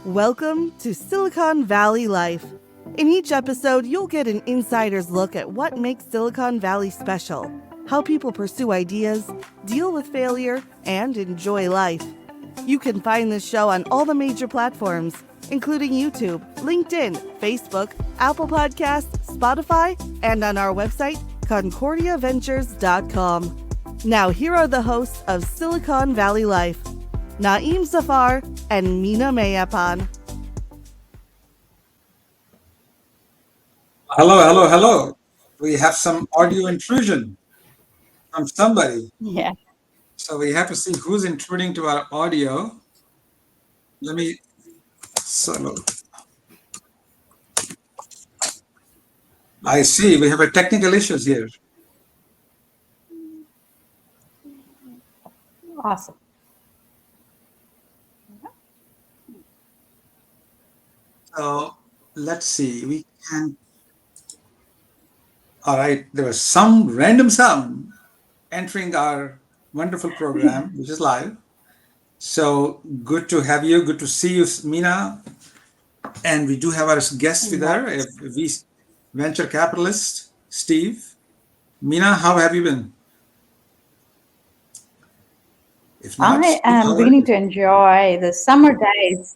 Welcome to Silicon Valley Life. In each episode, you'll get an insider's look at what makes Silicon Valley special, how people pursue ideas, deal with failure, and enjoy life. You can find this show on all the major platforms, including YouTube, LinkedIn, Facebook, Apple Podcasts, Spotify, and on our website, concordiaventures.com. Now, here are the hosts of Silicon Valley Life, Naeem, Zafar, and Meena Meyyappan. Hello. We have some audio intrusion from somebody. Yeah. So we have to see who's intruding to our audio. I see we have a technical issues here. Awesome. So let's see, all right, there was some random sound entering our wonderful program, which is live. So good to have you. Good to see you, Meena. And we do have our guest with her, a venture capitalist, Steve. Meena, how have you been? If not, I am beginning to enjoy the summer days.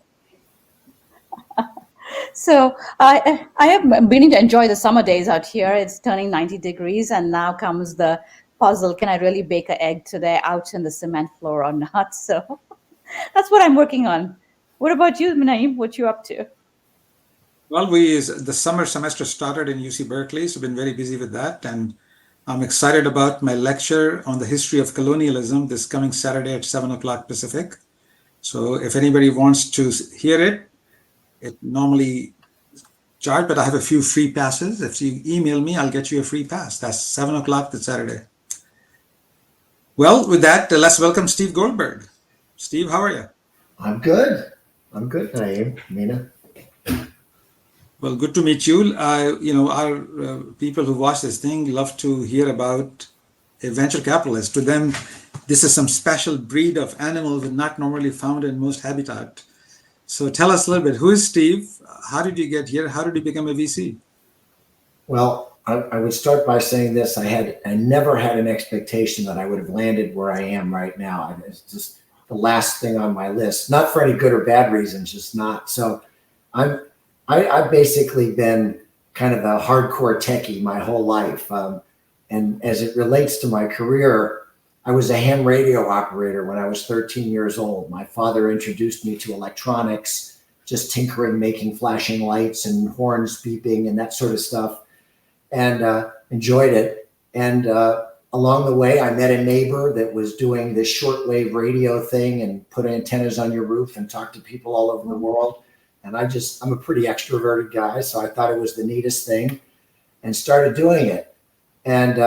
So I am beginning to enjoy the summer days out here. It's turning 90 degrees, and now comes the puzzle. Can I really bake an egg today out in the cement floor or not? So that's what I'm working on. What about you, Naeem? What you up to? Well, the summer semester started in UC Berkeley, so I've been very busy with that. And I'm excited about my lecture on the history of colonialism this coming Saturday at 7 o'clock Pacific. So if anybody wants to hear it normally charged, but I have a few free passes. If you email me, I'll get you a free pass. That's 7 o'clock this Saturday. Well, with that, let's welcome Steve Goldberg. Steve, how are you? I'm good, Naeem, Meena. Well, good to meet you. Our people who watch this thing love to hear about a venture capitalist. To them, this is some special breed of animal not normally found in most habitat. So tell us a little bit, who is Steve? How did you get here? How did you become a VC? Well, I would start by saying this. I never had an expectation that I would have landed where I am right now. It's just the last thing on my list, not for any good or bad reasons, just not. So I've basically been kind of a hardcore techie my whole life. And as it relates to my career, I was a ham radio operator when I was 13 years old. My father introduced me to electronics, just tinkering, making flashing lights and horns beeping and that sort of stuff, and enjoyed it. And along the way, I met a neighbor that was doing this shortwave radio thing and put antennas on your roof and talked to people all over the world. And I'm a pretty extroverted guy, so I thought it was the neatest thing and started doing it. And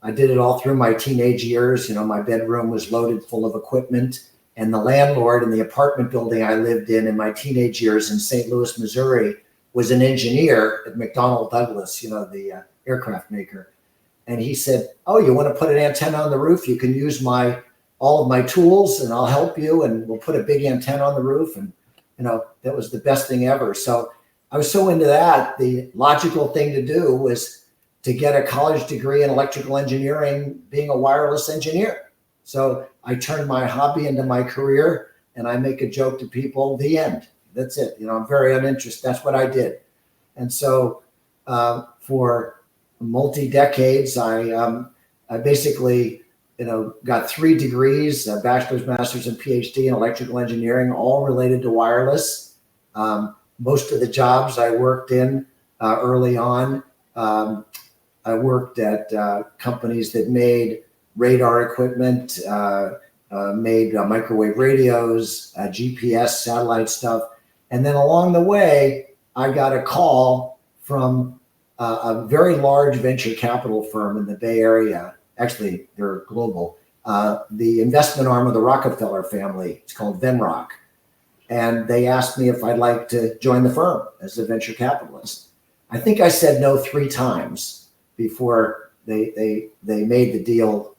I did it all through my teenage years. My bedroom was loaded full of equipment, and the landlord in the apartment building I lived in my teenage years in St. Louis, Missouri, was an engineer at McDonnell Douglas, the aircraft maker. And he said, "Oh, you want to put an antenna on the roof? You can use all of my tools and I'll help you, and we'll put a big antenna on the roof." And that was the best thing ever. So I was so into that. The logical thing to do was to get a college degree in electrical engineering, being a wireless engineer. So I turned my hobby into my career, and I make a joke to people, the end. That's it. I'm very uninterested. That's what I did. And so for multi-decades, I basically got 3 degrees, a bachelor's, master's, and PhD in electrical engineering, all related to wireless. Most of the jobs I worked in early on, I worked at companies that made radar equipment, made microwave radios, GPS, satellite stuff. And then along the way, I got a call from a very large venture capital firm in the Bay Area. Actually, they're global. The investment arm of the Rockefeller family. It's called Venrock. And they asked me if I'd like to join the firm as a venture capitalist. I think I said no 3 times before they made the deal,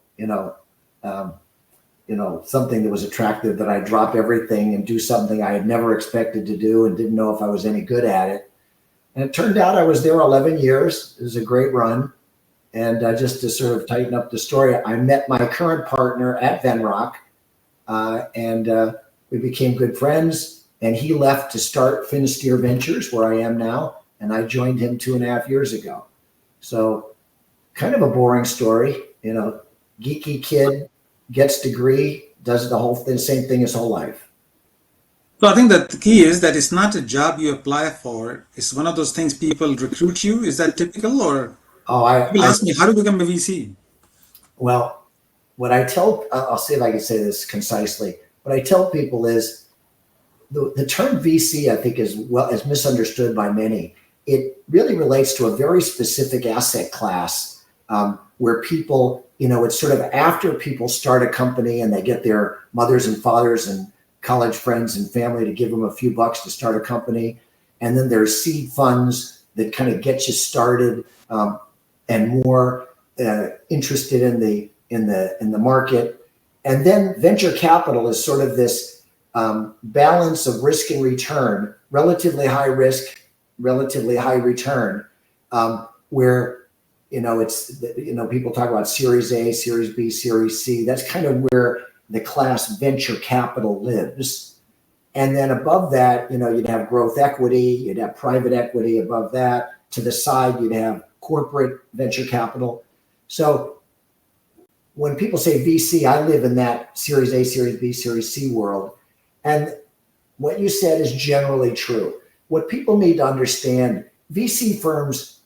something that was attractive, that I drop everything and do something I had never expected to do and didn't know if I was any good at it. And it turned out I was there 11 years. It was a great run. And just to sort of tighten up the story, I met my current partner at Venrock, and we became good friends. And he left to start Finistere Ventures, where I am now. And I joined him 2.5 years ago. So kind of a boring story, geeky kid, gets degree, does the whole thing, same thing his whole life. So I think that the key is that it's not a job you apply for. It's one of those things people recruit you. Is that typical? Or people ask me, how to become a VC? Well, what I tell, I'll see if I can say this concisely. What I tell people is the term VC, I think, is misunderstood by many. It really relates to a very specific asset class where people, it's sort of after people start a company and they get their mothers and fathers and college friends and family to give them a few bucks to start a company. And then there's seed funds that kind of get you started and more interested in the market. And then venture capital is sort of this balance of risk and return, relatively high risk, relatively high return, where people talk about Series A, Series B, Series C. That's kind of where the class venture capital lives. And then above that, you'd have growth equity, you'd have private equity above that. To the side, you'd have corporate venture capital. So when people say VC, I live in that Series A, Series B, Series C world. And what you said is generally true. What people need to understand, VC firms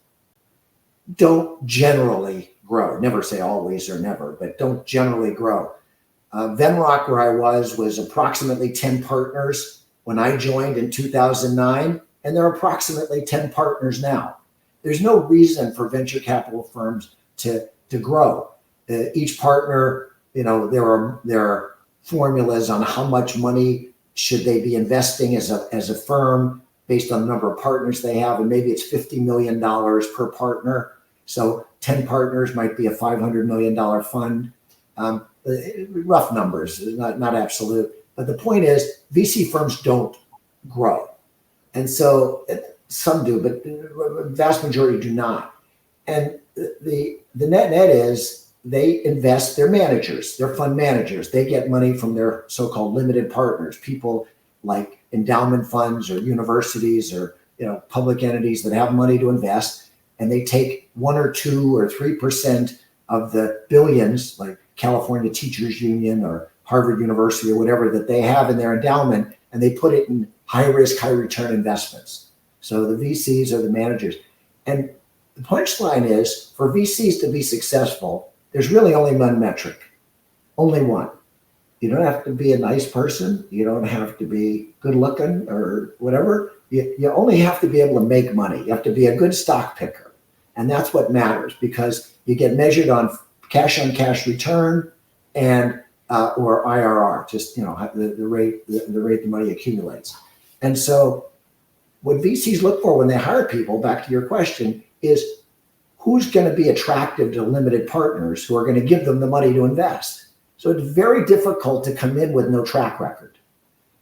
don't generally grow. Never say always or never, but don't generally grow. Venrock, where I was approximately 10 partners when I joined in 2009, and there are approximately 10 partners now. There's no reason for venture capital firms to grow. Each partner, there are formulas on how much money should they be investing as a firm based on the number of partners they have, and maybe it's $50 million per partner. So 10 partners might be a $500 million fund. Rough numbers, not absolute. But the point is, VC firms don't grow. And so some do, but the vast majority do not. And the net is they invest, they're managers, they're fund managers. They get money from their so-called limited partners, people like endowment funds or universities or public entities that have money to invest. And they take 1 or 2 or 3% of the billions, like California Teachers Union or Harvard University or whatever that they have in their endowment, and they put it in high risk, high return investments. So the VCs are the managers. And the punchline is, for VCs to be successful, there's really only one metric, only one. You don't have to be a nice person. You don't have to be good looking or whatever. You only have to be able to make money. You have to be a good stock picker. And that's what matters, because you get measured on cash return and or IRR, just the rate the money accumulates. And so what VCs look for when they hire people, back to your question, is who's going to be attractive to limited partners who are going to give them the money to invest. So it's very difficult to come in with no track record.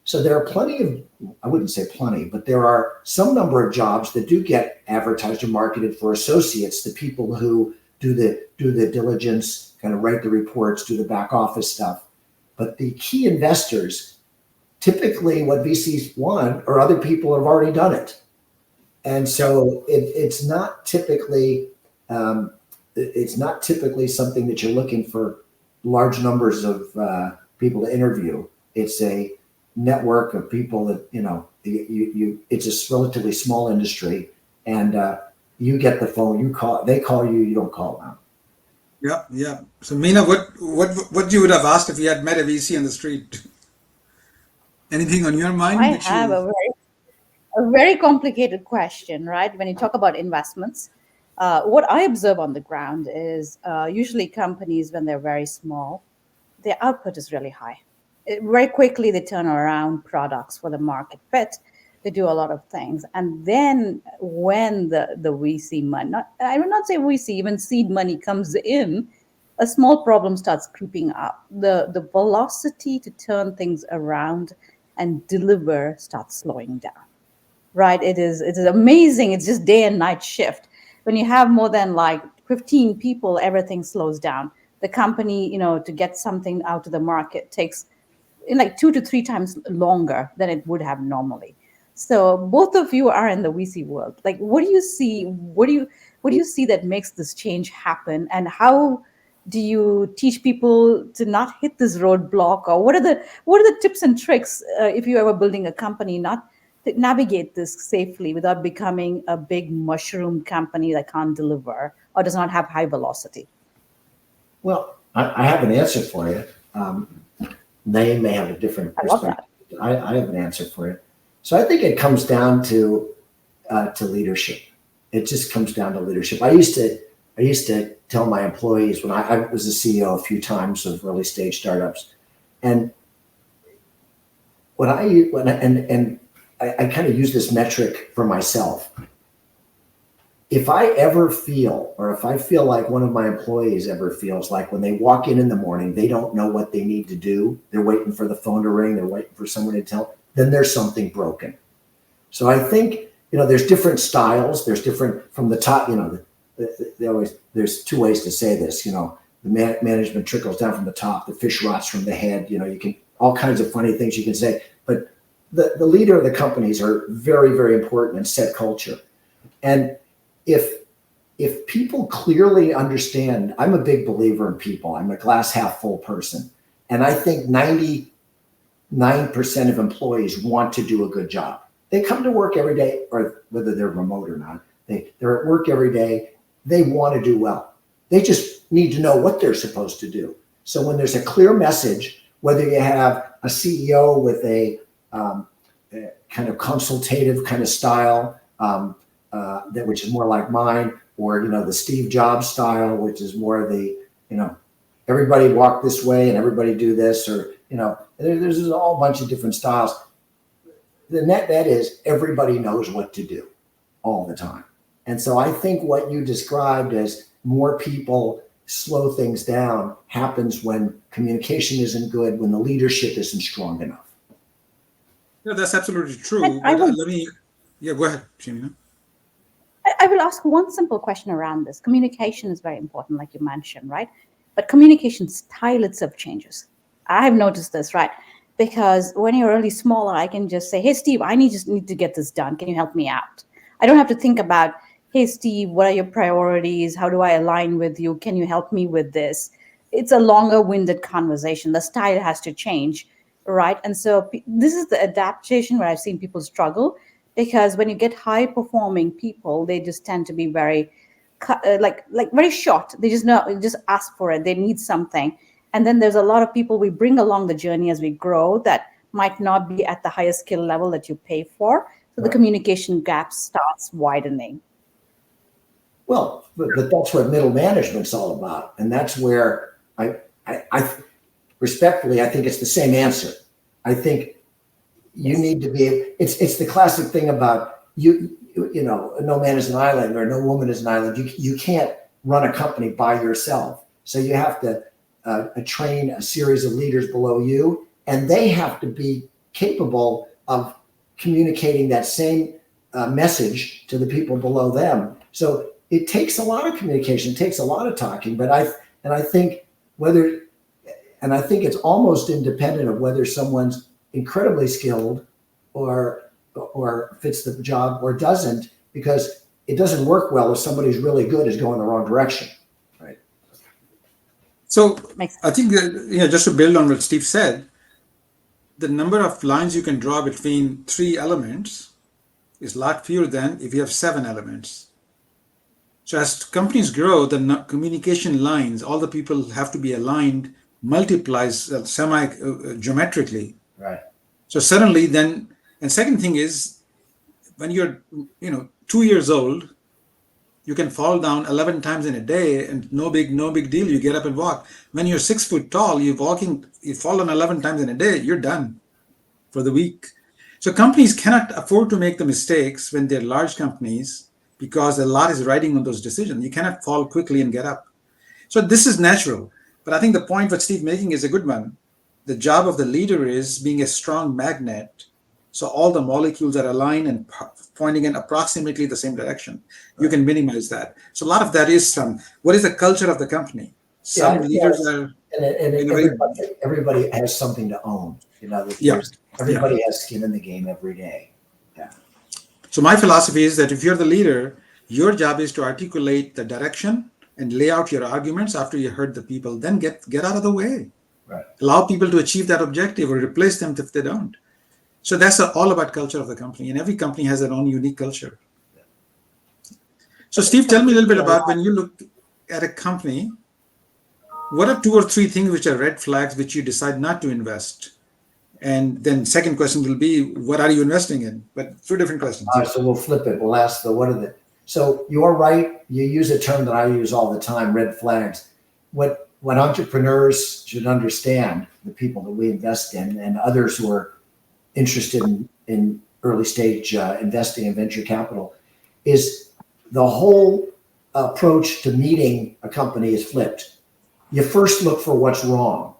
So there are plenty of, I wouldn't say plenty, but there are some number of jobs that do get advertised or marketed for associates, the people who do the diligence, kind of write the reports, do the back office stuff. But the key investors, typically what VCs want are other people who have already done it. And so it's not typically something that you're looking for large numbers of people to interview. It's a network of people that, it's a relatively small industry, and you get the phone, you call, they call you, you don't call them. Yeah. So Meena, what you would have asked if you had met a VC on the street? Anything on your mind? I have a very complicated question, right? When you talk about investments, what I observe on the ground is usually companies, when they're very small, their output is really high. Very quickly, they turn around products for the market fit. They do a lot of things. And then when the VC money, I will not say VC, even seed money comes in, a small problem starts creeping up, the velocity to turn things around and deliver starts slowing down. Right? It is amazing. It's just day and night shift. When you have more than like 15 people, everything slows down. The company, to get something out to the market takes in like 2 to 3 times longer than it would have normally. So both of you are in the VC world. Like, what do you see? What do you see that makes this change happen? And how do you teach people to not hit this roadblock? Or what are the tips and tricks if you ever building a company, not to navigate this safely without becoming a big mushroom company that can't deliver or does not have high velocity? Well, I have an answer for you. Naeem may have a different I love perspective. I have an answer for you. So I think it comes down to leadership. It just comes down to leadership. I used to tell my employees when I was a CEO a few times of early stage startups, and I kind of use this metric for myself. If I ever feel, or if I feel like one of my employees ever feels like when they walk in the morning, they don't know what they need to do, they're waiting for the phone to ring, they're waiting for someone to tell, then there's something broken. So I think, there's different styles. There's different from the top, there's two ways to say this, the management trickles down from the top, the fish rots from the head, you can, all kinds of funny things you can say, but the leader of the companies are very, very important and set culture. And if people clearly understand, I'm a big believer in people. I'm a glass half full person. And I think 99% of employees want to do a good job. They come to work every day, or whether they're remote or not, they're at work every day. They want to do well. They just need to know what they're supposed to do. So when there's a clear message, whether you have a CEO with a kind of consultative kind of style, which is more like mine, or the Steve Jobs style, which is more the everybody walk this way and everybody do this, or there's a whole bunch of different styles. The net is everybody knows what to do all the time, and so I think what you described as more people slow things down happens when communication isn't good, when the leadership isn't strong enough. Yeah, that's absolutely true. I But would- go ahead, Meena. I will ask one simple question around this. Communication is very important, like you mentioned, right? But communication style itself changes. I have noticed this, right? Because when you're really smaller, I can just say, hey, Steve, I just need to get this done. Can you help me out? I don't have to think about, hey, Steve, what are your priorities? How do I align with you? Can you help me with this? It's a longer winded conversation. The style has to change, right? And so this is the adaptation where I've seen people struggle, because when you get high performing people, they just tend to be very like very short. They just ask for it. They need something. And then there's a lot of people we bring along the journey as we grow that might not be at the highest skill level that you pay for. So the communication gap starts widening. Well, but that's what middle management's all about. And that's where I respectfully, I think it's the same answer. I think you need to be, it's the classic thing about no man is an island, or no woman is an island. You can't run a company by yourself. So you have to train a series of leaders below you, and they have to be capable of communicating that same message to the people below them. So it takes a lot of communication, it takes a lot of talking, but I think it's almost independent of whether someone's incredibly skilled or fits the job or doesn't, because it doesn't work well if somebody's really good is going the wrong direction. Right. So I think just to build on what Steve said, the number of lines you can draw between 3 elements is a lot fewer than if you have 7 elements. So as companies grow, the communication lines, all the people have to be aligned, multiplies semi-geometrically. Right. So suddenly then, and second thing is, when you're 2 years old, you can fall down 11 times in a day and no big deal. You get up and walk. When you're 6 foot tall, you fall down 11 times in a day, you're done for the week. So companies cannot afford to make the mistakes when they're large companies, because a lot is riding on those decisions. You cannot fall quickly and get up. So this is natural. But I think the point what Steve making is a good one. The job of the leader is being a strong magnet. So all the molecules are aligned and pointing in approximately the same direction. You can minimize that. So a lot of that is what is the culture of the company? Some leaders are in a very, everybody has something to own. Everybody has skin in the game every day. Yeah. So my philosophy is that if you're the leader, your job is to articulate the direction and lay out your arguments after you heard the people. Then get out of the way. Right. Allow people to achieve that objective or replace them if they don't. So that's all about culture of the company, and every company has their own unique culture. So Steve, tell me a little bit about when you look at a company, what are 2 or 3 things which are red flags which you decide not to invest? And then second question will be, what are you investing in? But 2 different questions. So we'll flip it. We'll ask so you're right. You use a term that I use all the time, red flags. What entrepreneurs should understand, the people that we invest in and others who are interested in early stage investing in venture capital, is the whole approach to meeting a company is flipped. You first look for what's wrong.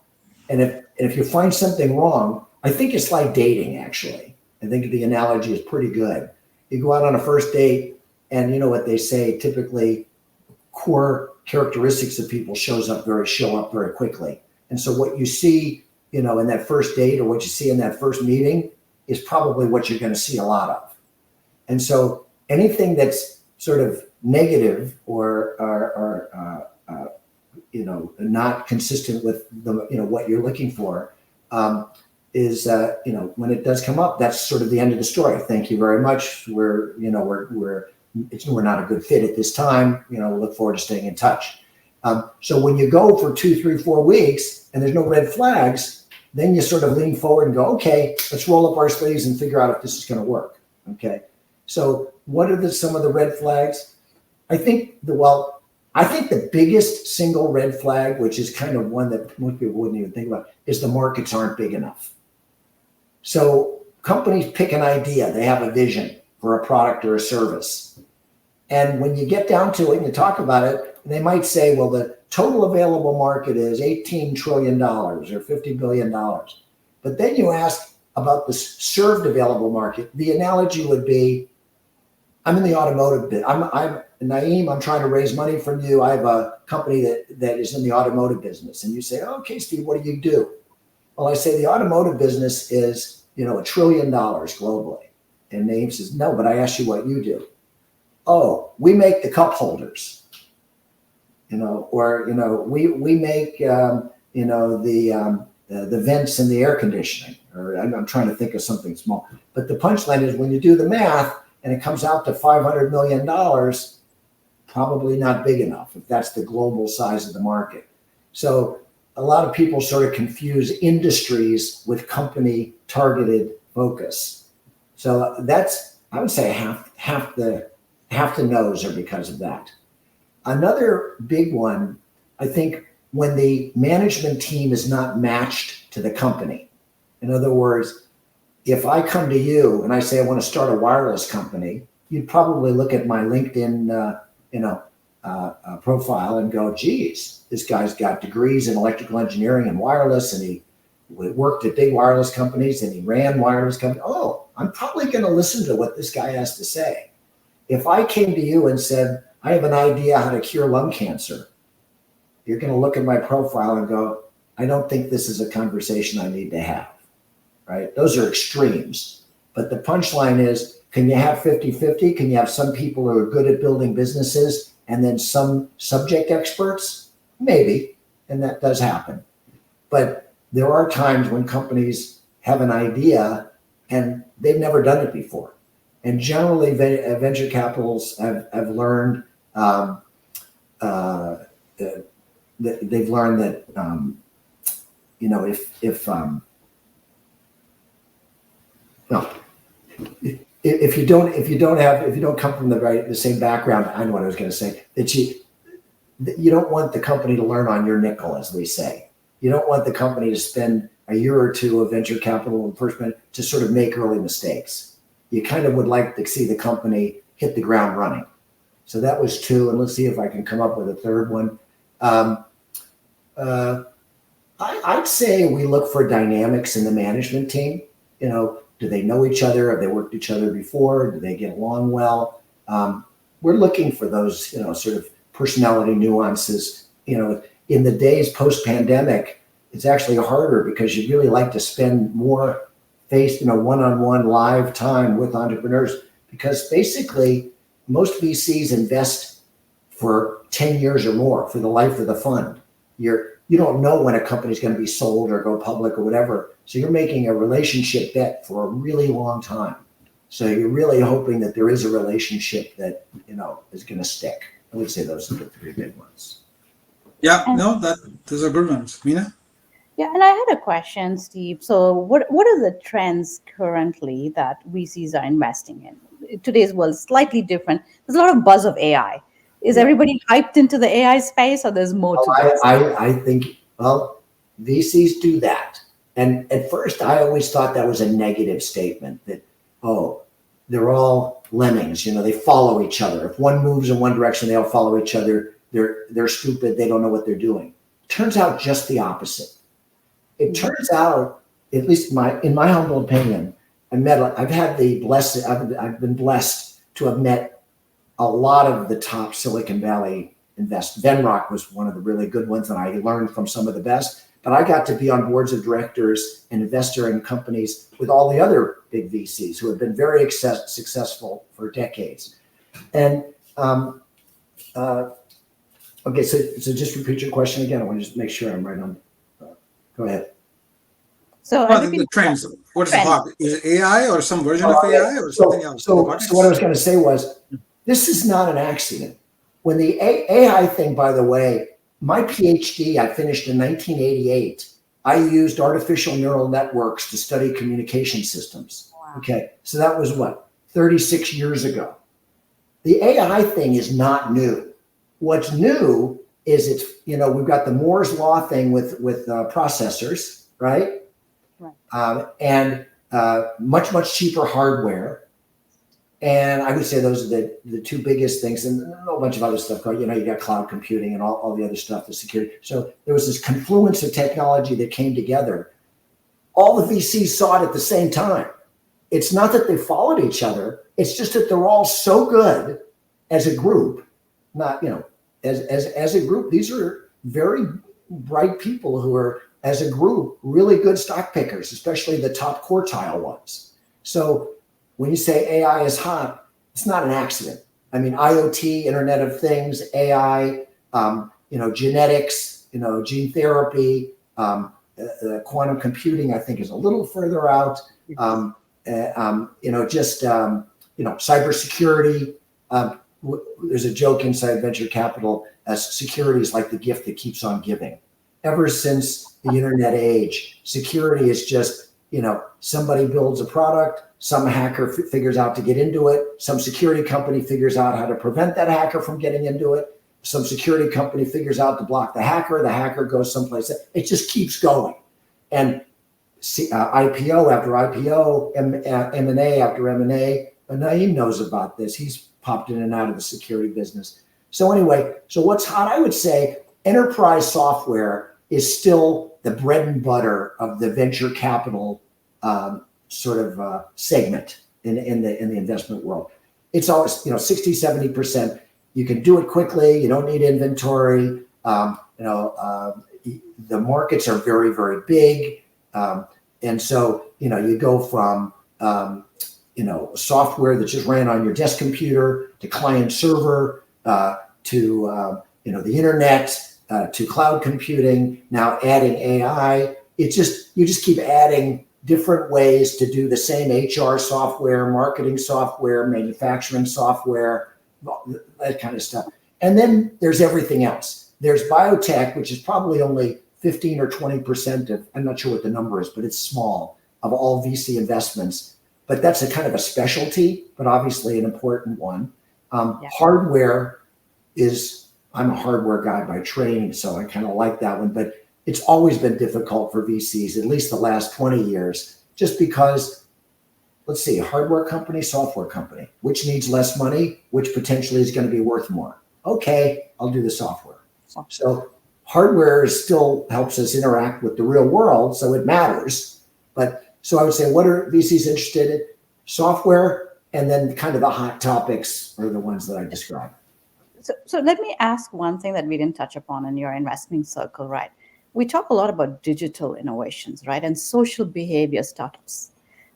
And if you find something wrong, I think it's like dating, actually. I think the analogy is pretty good. You go out on a first date, and you know what they say, typically core characteristics of people show up very quickly. And so what you see, in that first date, or what you see in that first meeting, is probably what you're going to see a lot of. And so anything that's sort of negative or not consistent with what you're looking for, is when it does come up, that's sort of the end of the story. Thank you very much. We're not a good fit at this time. We look forward to staying in touch. So when you go for 2, 3, 4 weeks and there's no red flags, then you sort of lean forward and go, okay, let's roll up our sleeves and figure out if this is going to work. Okay. So what are some of the red flags? I think the biggest single red flag, which is kind of one that most people wouldn't even think about, is the markets aren't big enough. So companies pick an idea. They have a vision for a product or a service. And when you get down to it and you talk about it, they might say, well, the total available market is $18 trillion or $50 billion. But then you ask about the served available market. The analogy would be, I'm in the automotive bit. I'm Naeem, I'm trying to raise money from you. I have a company that is in the automotive business. And you say, okay, Steve, what do you do? Well, I say the automotive business is, $1 trillion globally. And Naeem says, no, but I asked you what you do. Oh, we make the cup holders, we make, the vents in the air conditioning, or I'm trying to think of something small. But the punchline is when you do the math and it comes out to $500 million, probably not big enough if that's the global size of the market. So a lot of people sort of confuse industries with company targeted focus. So that's, I would say half the no's are because of that. Another big one, I think, when the management team is not matched to the company. In other words, if I come to you and I say I want to start a wireless company, you'd probably look at my LinkedIn, profile and go, geez, this guy's got degrees in electrical engineering and wireless, and he worked at big wireless companies and he ran wireless companies. Oh, I'm probably going to listen to what this guy has to say. If I came to you and said, I have an idea how to cure lung cancer, you're going to look at my profile and go, I don't think this is a conversation I need to have, right? Those are extremes. But the punchline is, can you have 50-50? Can you have some people who are good at building businesses and then some subject experts? Maybe, and that does happen. But there are times when companies have an idea and they've never done it before. And generally, venture capitals have learned, they've learned that, if you don't come from the same background, I know what I was going to say, that you don't want the company to learn on your nickel, as we say. You don't want the company to spend a year or two of venture capital investment to sort of make early mistakes. You kind of would like to see the company hit the ground running. So that was 2, and let's see if I can come up with a third one. Um, I'd say we look for dynamics in the management team. Do they know each other? Have they worked each other before? Do they get along well? We're looking for those, sort of personality nuances. In the days post-pandemic, it's actually harder because you really like to spend more one-on-one live time with entrepreneurs, because basically most VCs invest for 10 years or more for the life of the fund. You don't know when a company's going to be sold or go public or whatever. So you're making a relationship bet for a really long time. So you're really hoping that there is a relationship that, is going to stick. I would say those are the three big ones. Yeah, no, those are good ones. Meena? Yeah, and I had a question, Steve. So what are the trends currently that VCs are investing in? Today's world is slightly different. There's a lot of buzz of AI. Is everybody hyped into the AI space, or there's more to this? I think, VCs do that. And at first, I always thought that was a negative statement, that, they're all lemmings, they follow each other. If one moves in one direction, they all follow each other. They're stupid. They don't know what they're doing. Turns out just the opposite. It turns out, at least in my humble opinion, I've been blessed to have met a lot of the top Silicon Valley investors. Venrock was one of the really good ones, and I learned from some of the best. But I got to be on boards of directors and investor in companies with all the other big VCs who have been very successful for decades. And okay, so just repeat your question again. I want to just make sure I'm right on. Go ahead. So The trends. What is hot? Is it AI or some version of AI or something else? So what I was going to say was, this is not an accident. When the AI thing, by the way, my PhD I finished in 1988. I used artificial neural networks to study communication systems. Wow. Okay, so that was 36 years ago. The AI thing is not new. What's new is we've got the Moore's law thing with processors, right? And much cheaper hardware. And I would say those are the two biggest things, and a whole bunch of other stuff. You got cloud computing and all the other stuff, the security. So there was this confluence of technology that came together. All the VCs saw it at the same time. It's not that they followed each other. It's just that they're all so good as a group. Not, as a group, these are very bright people who are, as a group, really good stock pickers, especially the top quartile ones. So when you say AI is hot, it's not an accident. I mean, IoT, Internet of Things, AI, genetics, gene therapy, quantum computing, I think is a little further out. Cybersecurity. There's a joke inside venture capital, as security is like the gift that keeps on giving. Ever since the internet age, security is just, somebody builds a product, some hacker figures out to get into it, some security company figures out how to prevent that hacker from getting into it, some security company figures out to block the hacker goes someplace. It just keeps going. And IPO after IPO, M&A after M&A, and Naeem knows about this. He's popped in and out of the security business. So anyway, what's hot? I would say enterprise software is still the bread and butter of the venture capital segment in the investment world. It's always 60-70%. You can do it quickly. You don't need inventory. The markets are very, very big, and so you go from software that just ran on your desk computer to client server to the internet to cloud computing. Now adding AI, you just keep adding different ways to do the same HR software, marketing software, manufacturing software, that kind of stuff. And then there's everything else. There's biotech, which is probably only 15 or 20% of, I'm not sure what the number is, but it's small, of all VC investments. But that's a kind of a specialty, but obviously an important one. Hardware is, I'm a hardware guy by training, so I kind of like that one. But it's always been difficult for VCs, at least the last 20 years, just because, let's see, hardware company, software company, which needs less money, which potentially is going to be worth more. Okay, I'll do the software. So hardware still helps us interact with the real world, so it matters. But so I would say, what are VCs interested in? Software, and then kind of the hot topics are the ones that I described. So let me ask one thing that we didn't touch upon in your investing circle, right? We talk a lot about digital innovations, right? And social behavior startups.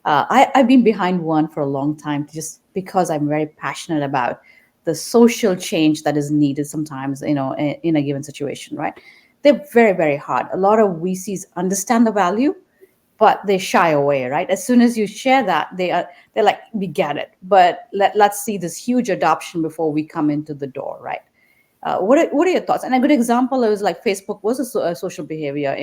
I've been behind one for a long time just because I'm very passionate about the social change that is needed sometimes, in a given situation, right? They're very, very hard. A lot of VCs understand the value, but they shy away, right? As soon as you share that, they're like, we get it, but let's see this huge adoption before we come into the door, right? What are your thoughts? And a good example is like Facebook was a social behavior,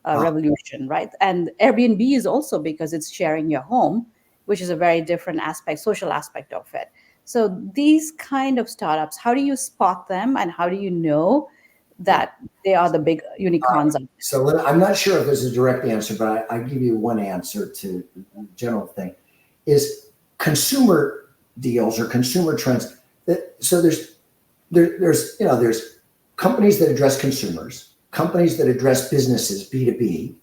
revolution, right? And Airbnb is also because it's sharing your home, which is a very different aspect, social aspect of it. So these kind of startups, how do you spot them, and how do you know that they are the big unicorns? So I'm not sure if there's a direct answer, but I give you one answer to the general thing is consumer deals or consumer trends. So there's companies that address consumers, companies that address businesses, B2B.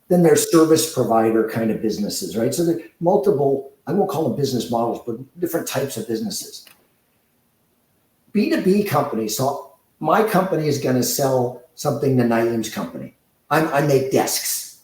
Then there's service provider kind of businesses, right? So there are multiple, I won't call them business models, but different types of businesses. B2B companies, so my company is going to sell something to Naeem's company. I make desks.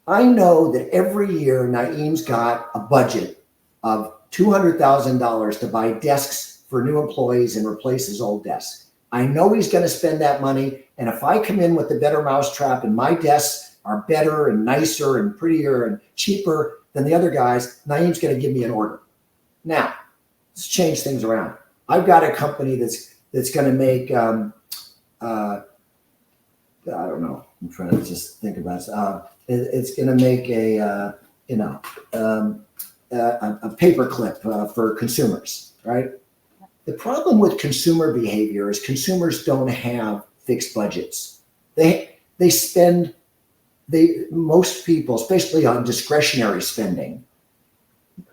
I know that every year Naeem's got a budget of $200,000 to buy desks for new employees and replace his old desks. I know he's going to spend that money. And if I come in with the better mousetrap and my desks are better and nicer and prettier and cheaper than the other guys, Naeem's going to give me an order. Now, let's change things around. I've got a company that's going to make, I don't know. I'm trying to just think about it. It's going to make a paper clip for consumers, right? The problem with consumer behavior is consumers don't have fixed budgets. Most people, especially on discretionary spending,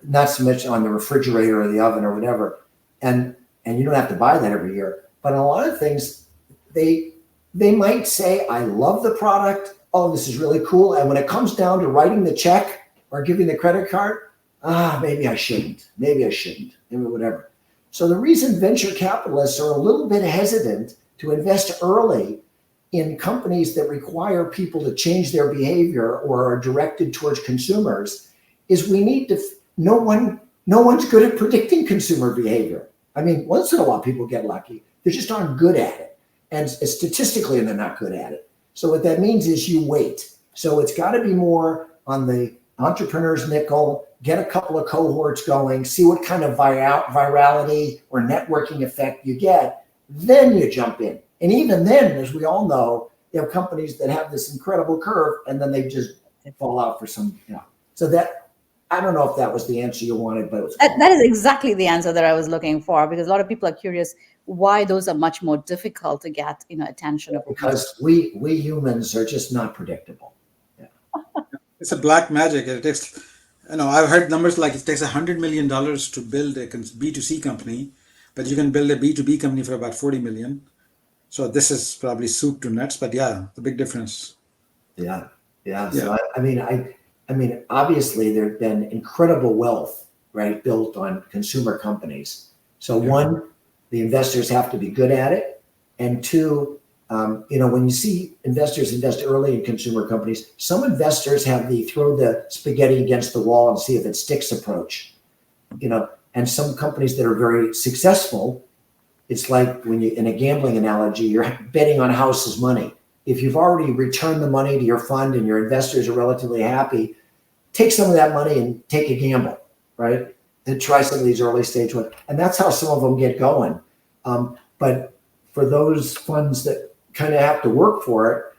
not so much on the refrigerator or the oven or whatever, and you don't have to buy that every year. But on a lot of things, they might say, I love the product. Oh, this is really cool. And when it comes down to writing the check or giving the credit card, maybe I shouldn't, maybe whatever. So the reason venture capitalists are a little bit hesitant to invest early in companies that require people to change their behavior or are directed towards consumers is no one's good at predicting consumer behavior. I mean, once in a while people get lucky. They just aren't good at it. And statistically, they're not good at it. So what that means is you wait. So it's got to be more on the entrepreneur's nickel, get a couple of cohorts going, see what kind of virality or networking effect you get, then you jump in. And even then, as we all know, there are companies that have this incredible curve and then they just fall out for some, So that, I don't know if that was the answer you wanted, but it was cool. That is exactly the answer that I was looking for, because a lot of people are curious why those are much more difficult to get, attention of. Because we humans are just not predictable. Yeah. It's a black magic. It takes, I've heard numbers like it takes $100 million to build a B2C company, but you can build a B2B company for about 40 million. So this is probably soup to nuts, but yeah, the big difference. Yeah. So I mean, obviously there's been incredible wealth, right, built on consumer companies. So one, the investors have to be good at it, and two, when you see investors invest early in consumer companies, some investors have the throw the spaghetti against the wall and see if it sticks approach, and some companies that are very successful, it's like when you, in a gambling analogy, you're betting on house's money. If you've already returned the money to your fund and your investors are relatively happy, take some of that money and take a gamble, right? And try some of these early stage ones. And that's how some of them get going. But for those funds that kind of have to work for it,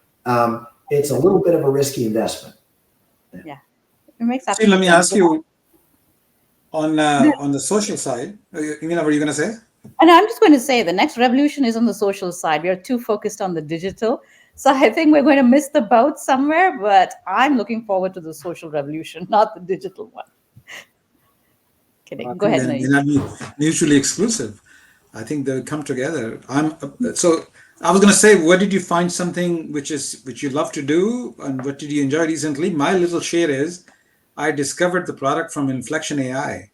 it's a little bit of a risky investment. Yeah. It makes See, let me ask you on the social side, Meena, what are you going to say? And I'm just going to say the next revolution is on the social side. We are too focused on the digital. So I think we're going to miss the boat somewhere, but I'm looking forward to the social revolution, not the digital one. Kidding. Go ahead, They're Naeem. not mutually exclusive. I think they'll come together. So I was going to say, what did you find something which you love to do, and what did you enjoy recently? My little share is, I discovered the product from Inflection AI.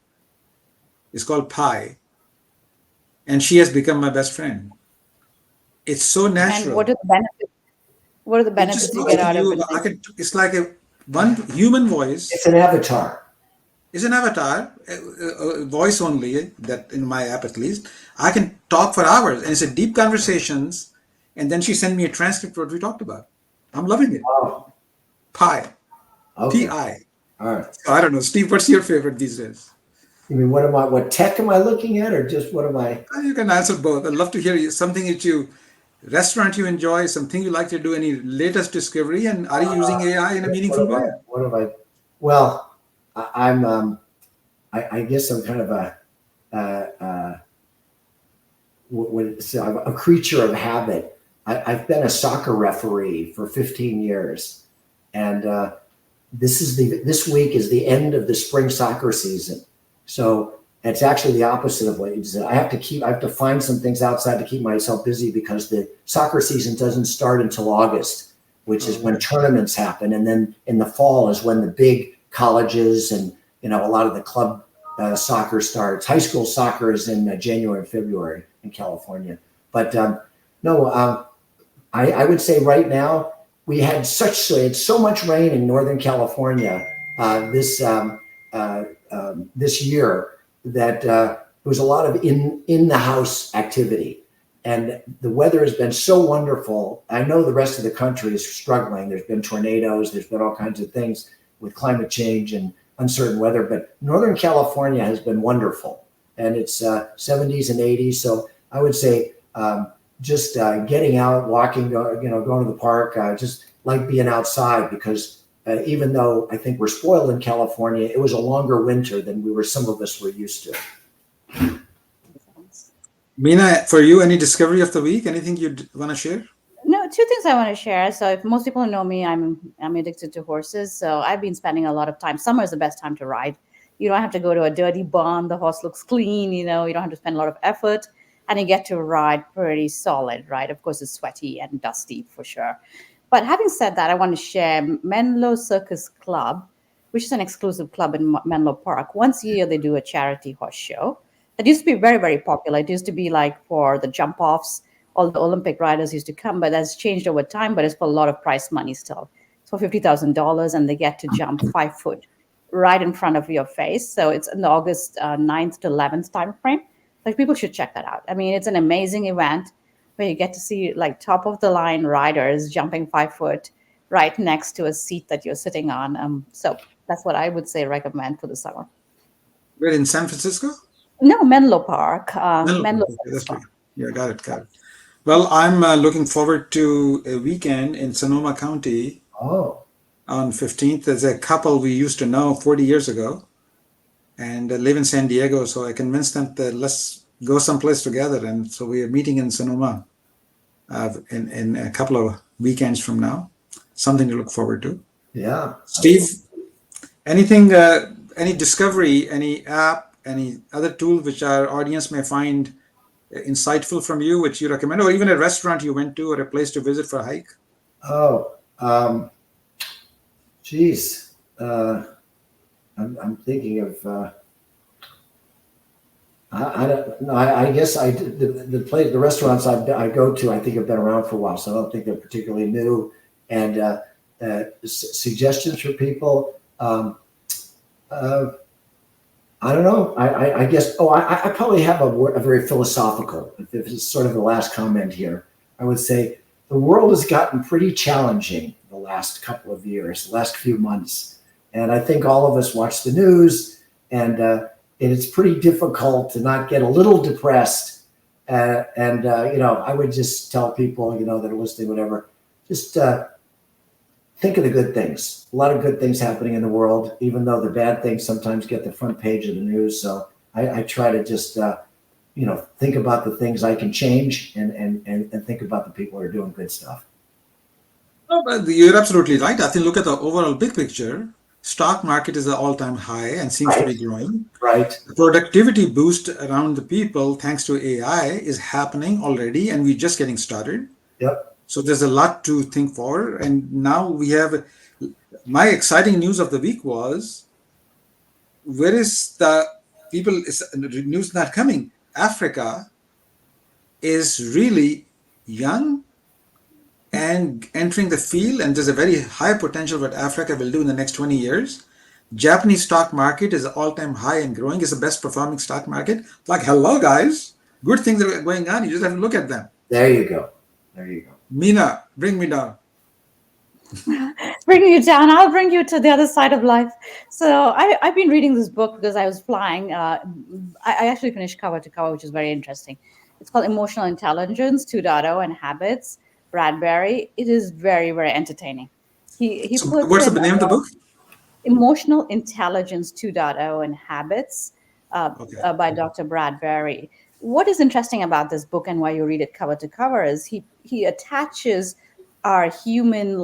It's called Pi, and she has become my best friend. It's so And what natural. are the benefits? What are the It just benefits you get out of it? it's like one human voice. It's an avatar. It's an avatar, a voice only, that in my app at least. I can talk for hours, and it's a deep conversations. And then she sent me a transcript of what we talked about. I'm loving it. Oh, Pi, okay. Pi. All right. So I don't know, Steve. What's your favorite these days? You mean what tech am I looking at, or just what am I? You can answer both. I'd love to hear something restaurant you enjoy, something you like to do, any latest discovery, and are you using AI in a meaningful way? What have I? Well, I guess I'm kind of I'm a creature of habit. I've been a soccer referee for 15 years, and this week is the end of the spring soccer season. So it's actually the opposite of what you said. I have to find some things outside to keep myself busy, because the soccer season doesn't start until August, which is when tournaments happen, and then in the fall is when the big colleges and a lot of the club soccer starts. High school soccer is in January and February in California, but no. I would say right now we had so much rain in Northern California this year that there was a lot of in the house activity, and the weather has been so wonderful. I know the rest of the country is struggling. There's been tornadoes. There's been all kinds of things with climate change and uncertain weather, but Northern California has been wonderful, and it's 70s and 80s. So I would say just getting out, walking, going to the park, just like being outside, because even though I think we're spoiled in California, it was a longer winter than some of us were used to. Meena, for you, any discovery of the week? Anything you'd want to share? No, two things I want to share. So if most people know me, I'm addicted to horses. So I've been spending a lot of time. Summer is the best time to ride. You don't have to go to a dirty barn. The horse looks clean. You don't have to spend a lot of effort, and you get to ride pretty solid, right? Of course, it's sweaty and dusty for sure. But having said that, I want to share Menlo Circus Club, which is an exclusive club in Menlo Park. Once a year, they do a charity horse show. It used to be very, very popular. It used to be like for the jump-offs. All the Olympic riders used to come, but that's changed over time, but it's for a lot of prize money still. It's for $50,000, and they get to jump 5 foot right in front of your face. So it's in the August 9th to 11th time frame. Like, people should check that out. I mean, it's an amazing event where you get to see like top of the line riders jumping 5 foot right next to a seat that you're sitting on. So that's what I would say recommend for the summer. We're in San Francisco? No, Menlo Park. Menlo Park. Yeah, got it. Well, I'm looking forward to a weekend in Sonoma County on 15th. There's a couple we used to know 40 years ago and live in San Diego. So I convinced them that let's go someplace together. And so we are meeting in Sonoma in a couple of weekends from now. Something to look forward to. Yeah. Steve, anything, any discovery, any app, any other tool which our audience may find insightful from you, which you recommend, or even a restaurant you went to or a place to visit for a hike? Geez. I'm thinking of, I don't know. I guess the restaurants I go to, I think have been around for a while, so I don't think they're particularly new. And suggestions for people, I don't know. I guess. I probably have a very philosophical. If this is sort of the last comment here, I would say the world has gotten pretty challenging the last couple of years, the last few months, and I think all of us watch the news, and it's pretty difficult to not get a little depressed. I would just tell people, that are listening, whatever, just think of the good things. A lot of good things happening in the world, even though the bad things sometimes get the front page of the news. So I try to just, think about the things I can change and think about the people who are doing good stuff. No, but you're absolutely right. I think look at the overall big picture. Stock market is at all-time high and seems to be growing. Right. The productivity boost around the people, thanks to AI, is happening already, and we're just getting started. Yep. So there's a lot to think for. And now we have my exciting news of the week was where is the news not coming? Africa is really young and entering the field, and there's a very high potential what Africa will do in the next 20 years. Japanese stock market is all-time high and growing. It's the best performing stock market. Like, hello, guys. Good things are going on. You just have to look at them. There you go. There you go. Meena, bring me down. Bring you down. I'll bring you to the other side of life. So I've been reading this book because I was flying. I actually finished cover to cover, which is very interesting. It's called Emotional Intelligence 2.0 and Habits, Bradbury. It is very, very entertaining. He So puts what's the in name of the book? Emotional Intelligence 2.0 and Habits Okay. by Dr. Bradbury. What is interesting about this book and why you read it cover to cover is he attaches our human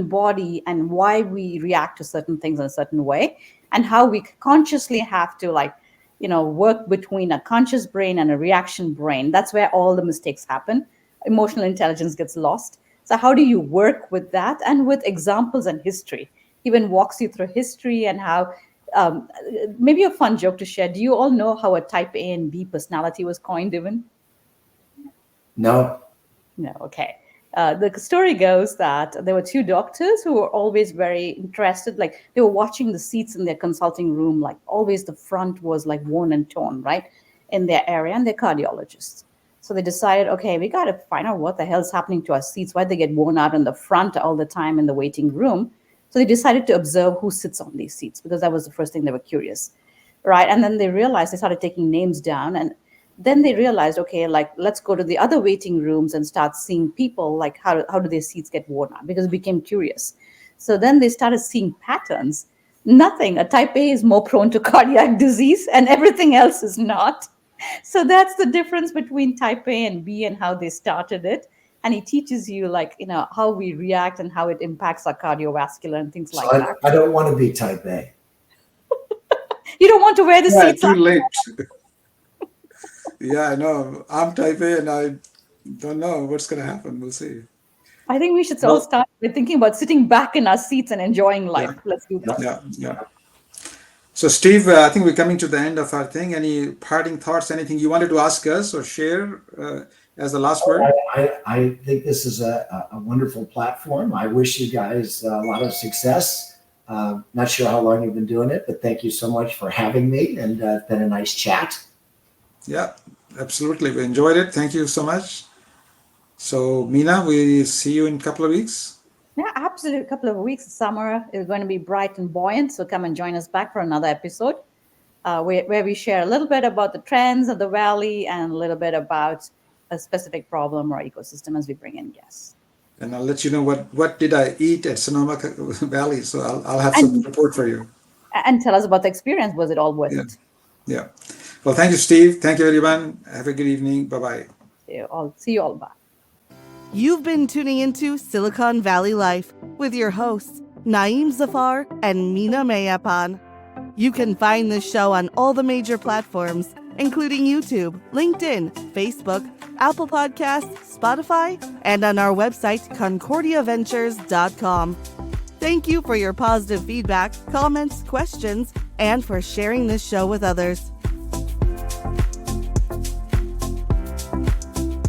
body and why we react to certain things in a certain way, and how we consciously have to work between a conscious brain and a reaction brain. That's where all the mistakes happen. Emotional intelligence gets lost. So how do you work with that and with examples and history? He even walks you through history and how maybe a fun joke to share. Do you all know how a type A and B personality was coined even? No. No, okay. The story goes that there were two doctors who were always very interested. Like, they were watching the seats in their consulting room, like always the front was like worn and torn, right, in their area, and they're cardiologists. So they decided, okay, we got to find out what the hell's happening to our seats. Why they get worn out in the front all the time in the waiting room? So they decided to observe who sits on these seats, because that was the first thing they were curious, right? And then they realized, they started taking names down, and then they realized, okay, like, let's go to the other waiting rooms and start seeing people, like how do their seats get worn out, because it became curious. So then they started seeing patterns. Nothing. A type A is more prone to cardiac disease and everything else is not. So that's the difference between type A and B and how they started it. And he teaches you, how we react and how it impacts our cardiovascular and things like that. I don't want to be type A. You don't want to wear the seats. Too late. Yeah, I know. I'm type A and I don't know what's going to happen. We'll see. I think we should all start with thinking about sitting back in our seats and enjoying life. Yeah. Let's do that. Yeah. So, Steve, I think we're coming to the end of our thing. Any parting thoughts, anything you wanted to ask us or share as the last word? I think this is a wonderful platform. I wish you guys a lot of success. Not sure how long you've been doing it, but thank you so much for having me, and it's been a nice chat. Yeah, absolutely. We enjoyed it. Thank you so much. So, Meena, we see you in a couple of weeks. Yeah, absolutely. A couple of weeks. Summer is going to be bright and buoyant. So come and join us back for another episode where we share a little bit about the trends of the Valley and a little bit about a specific problem or ecosystem as we bring in guests. And I'll let you know what did I eat at Sonoma Valley. So I'll have some report for you. And tell us about the experience. Was it all worth it? Yeah. Well, thank you, Steve. Thank you, everyone. Have a good evening. Bye-bye. See you all back. You've been tuning into Silicon Valley Life with your hosts, Naeem, Zafar, and Meena Meyyappan. You can find this show on all the major platforms, including YouTube, LinkedIn, Facebook, Apple Podcasts, Spotify, and on our website, concordiaventures.com. Thank you for your positive feedback, comments, questions, and for sharing this show with others.